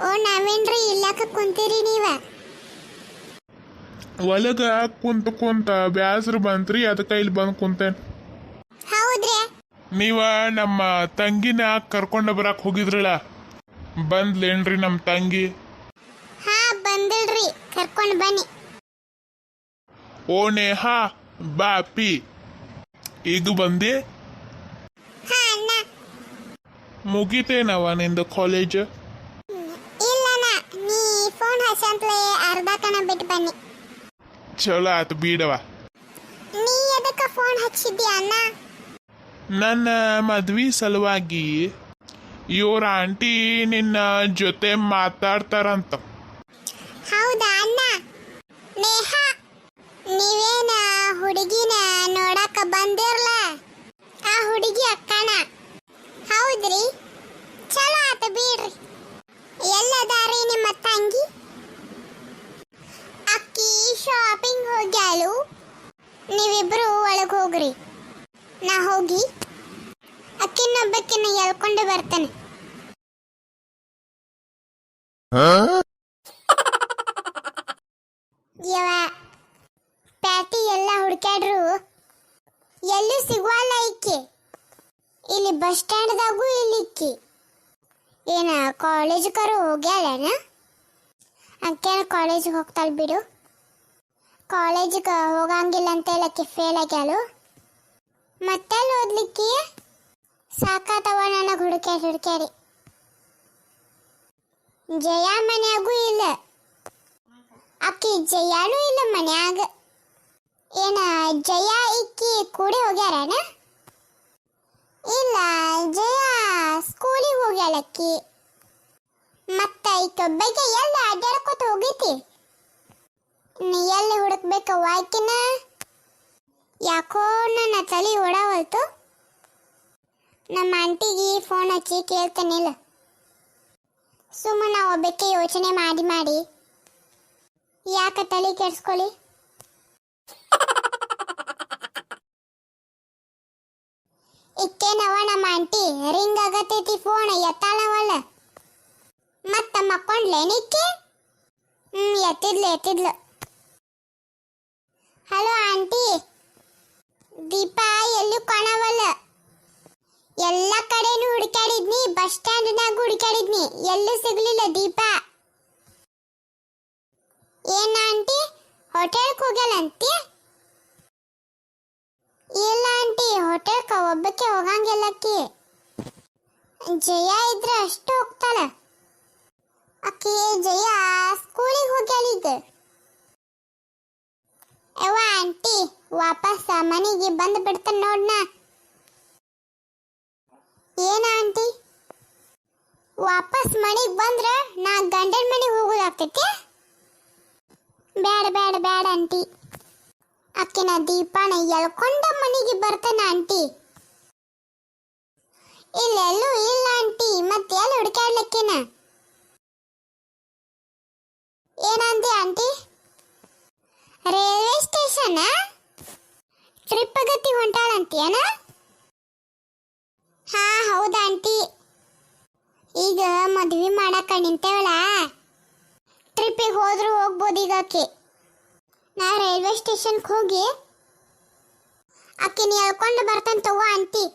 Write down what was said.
ಓ ನಾವೇನ್ರಿ ಇಲ್ಲಕ ಕುಂತೀರಿ ನೀವ? ಒಳಗ ಕುಂತ ಬ್ಯಾಸ್ರ ಬಂತ್ರಿ, ಅದಕ್ಕೆ ಇಲ್ಲಿ ಬಂದು ಕುಂತೇನೆ. ಹೌದ್ರಿ. ನೀವ ನಮ್ಮ ತಂಗಿನ ಕರ್ಕೊಂಡು ಬರಕ್ ಹೋಗಿದ್ರಲ್ಲ, ಬಂದ್ಲೇನ್ರಿ ನಮ್ಮ ತಂಗಿ? ಹಾ ಬಂದಿಲ್ರಿ, ಕರ್ಕೊಂಡು ಬನ್ನಿ. ಓ ನೇಹಾ ಬಾ ಅಪ್ಪಿ, ಈಗ ಬಂದಿ? ಹಾ ಅಣ್ಣ. ಮುಗಿತೇನವ ನಿಂದು ಕಾಲೇಜ್? ಇಲ್ಲಣ್ಣ, ನೀ ಫೋನ್ ಹಚ್ಚಂತಲೇ ಅರ್ಧ ಕಣ ಬಿಟ್ಟು ಬನ್ನಿ. ಚಲೋ ಆತು ಬೀಡವ. ನೀ ಎದಕ್ಕ ಫೋನ್ ಹಚ್ಚಿದ್ದಿ ಅಣ್ಣ? ನನ್ನ ಮದ್ವಿ ಸಲುವಾಗಿ ಇವ್ರ ಆಂಟಿ ನಿನ್ನ ಜೊತೆ ಮಾತಾಡ್ತಾರಂತ. ಹೌದಾ ಅಣ್ಣ? ನೇಹಾ, ನೀವೇನ ಹುಡುಗಿನ ನೋಡಕ ಬಂದಿರ್ಲ? ಆ ಹುಡುಗಿ ಅಕ್ಕನ? ಹೌದ್ರಿ, ಚಲೋ ಆತ ಬಿಡ್ರಿ. ಎಲ್ಲದಾರಿ ನಿಮ್ಮ ತಂಗಿ? ಅಕ್ಕಿ ಶಾಪಿಂಗ್ ಹೋಗ್ಯಾಳು, ನೀವಿಬ್ರು ಒಳಗೆ ಹೋಗ್ರಿ. ನಾ ಹೋಗಿ ಅಕ್ಕಿನೊಬ್ಬಕ್ಕಿನ ಎಳ್ಕೊಂಡು ಬರ್ತೇನೆ. ಯವ ಪ್ಯಾಟಿ ಎಲ್ಲ ಹುಡುಕ್ಯಾಡ್ರು ಎಲ್ಲೂ ಸಿಗುವಲ್ಲ ಇಕ್ಕಿ. ಇಲ್ಲಿ ಬಸ್ ಸ್ಟ್ಯಾಂಡ್ದಾಗೂ ಇಲ್ಲಿಕ್ಕಿ. ಏನ ಕಾಲೇಜ್ಗಾರು ಹೋಗ್ಯಾಳನ? ಅಕ್ಕೇನ ಕಾಲೇಜಿಗೆ ಹೋಗ್ತಾಳೆ ಬಿಡು. ಕಾಲೇಜಿಗೆ ಹೋಗಂಗಿಲ್ಲ ಅಂತ ಹೇಳಕ್ಕೆ ಫೇಲ್ ಆಗ್ಯಾಳು. ಮತ್ತೆಲ್ಲಿ ಓದ್ಲಿಕ್ಕೆ? ಸಾಕಾತವ ನನಗೆ ಹುಡುಕ್ಯಾಡಿ. ಜಯ ಮನ್ಯಾಗೂ ಇಲ್ಲ, ಅಕ್ಕಿ ಜಯಾನೂ ಇಲ್ಲ ಮನ್ಯಾಗ. ಏನ ಜಯ ಇಕ್ಕಿ ಕೂಡಿ ಹೋಗ್ಯಾರನ? ಇಲ್ಲ, ಜಯ ಸ್ಕೂಲಿಗೆ ಹೋಗ್ಯಾಳಕ್ಕಿ. ಮತ್ತ ಈಕೊಬ್ಬಗೆ ಎಲ್ಲ ಅಡ್ಡಾಡ್ಕೊತ ಹೋಗೈತಿ. ನೀ ಎಲ್ಲಿ ಹುಡುಕ್ಬೇಕವ್ವ ಆಕಿನ? ಯಾಕೋ ನನ್ನ ತಲೆ ಓಡಾವಲ್ತು. ನಮ್ಮ ಆಂಟಿಗೆ ಫೋನ್ ಹಚ್ಚಿ ಕೇಳ್ತೇನಿಲ್ಲ. ಸುಮ್ಮನೆ ನಾವು ಒಬ್ಬಕ್ಕೆ ಯೋಚನೆ ಮಾಡಿ ಯಾಕೆ ತಲೆ ಕೆಡ್ಸ್ಕೊಳ್ಳಿ? ಇಕ್ಕೇನವ ನಮ್ಮ ಆಂಟಿ ರಿಂಗ್ ಆಗತೈತಿ, ಫೋನ್ ಎತ್ತಾಳವಲ್ಲ. ಮತ್ತ ಮಕ್ಕೊಂಡ್ಲೇನಿಕ್ಕೆ? ಎತ್ತಿದ್ಲು. ಹಲೋ ಆಂಟಿ, ದೀಪಾ ಎಲ್ಲೂ ಕಾಣವಲ್ಲ. ಎಲ್ಲ ಕಡೆನೂ ಹುಡುಕಾಡಿದ್ನಿ, ಬಸ್ ಸ್ಟ್ಯಾಂಡ್ನಾಗ ಹುಡುಕಾಡಿದ್ನಿ, ಎಲ್ಲೂ ಸಿಗ್ಲಿಲ್ಲ ದೀಪಾ. ಏನ ಆಂಟಿ, ಹೋಟೆಲ್ಗೆ ಹೋಗ್ಯಾಳಂತಿ? ಇಲ್ಲ ಆಂಟಿ, ಹೋಟೆಲ್ಗೆ ಒಬ್ಬಕ್ಕೆ ಹೋಗಂಗಿಲ್ಲಕ್ಕಿ. ಜಯ ಇದ್ರೆ ಅಷ್ಟು ಹೋಗ್ತಾಳ. ಅಕ್ಕಿ ಜಯ ಸ್ಕೂಲಿಗೆ ಹೋಗ್ಯಾಳೀಗ. ಯವ್ವ ಆಂಟಿ, ವಾಪಸ್ ಮನೆಗೆ ಬಂದು ಬಿಡ್ತಾನೆ ನೋಡ್ನ. ಏನ ಆಂಟಿ, ವಾಪಸ್ ಮನೆಗೆ ಬಂದ್ರೆ ನಾ ಗಂಡನ ಮನೆಗೆ ಹೋಗೋದಾಗ್ತೈತಿ? ಬೇಡ ಆಂಟಿ. ಅಕ್ಕಿನ ದೀಪಾನ ಎಳ್ಕೊಂಡ ಮನೆಗೆ ಬರ್ತಾನ ಆಂಟಿ. ಇಲ್ಲೆಲ್ಲೂ ಇಲ್ಲ ಆಂಟಿ, ಮತ್ತೆ ಎಲ್ಲಿ ಹುಡುಕಾಡ್ಲಿಕ್ಕಿನ? ಏನಂದಿ ಆಂಟಿ? ರೈಲ್ವೆ ಸ್ಟೇಷನ್ ಟ್ರಿಪ್ ಗತಿ ಹೊಂಟಾಳಂತೀಯನ? ಹಾ ಹೌದಾ ಆಂಟಿ. ಈಗ ಮದ್ವೆ ಮಾಡಕ ನಿಂತೇವಳ, ಟ್ರಿಪ್ಪಿಗೆ ಹೋದ್ರು ಹೋಗ್ಬೋದು ಈಗ ಆಕೆ. ನಾ ರೈಲ್ವೆ ಸ್ಟೇಷನ್ಗೆ ಹೋಗಿ ಆಕಿನ ಹೇಳ್ಕೊಂಡು ಬರ್ತಾನೆ ತಗೋ ಆಂಟಿ.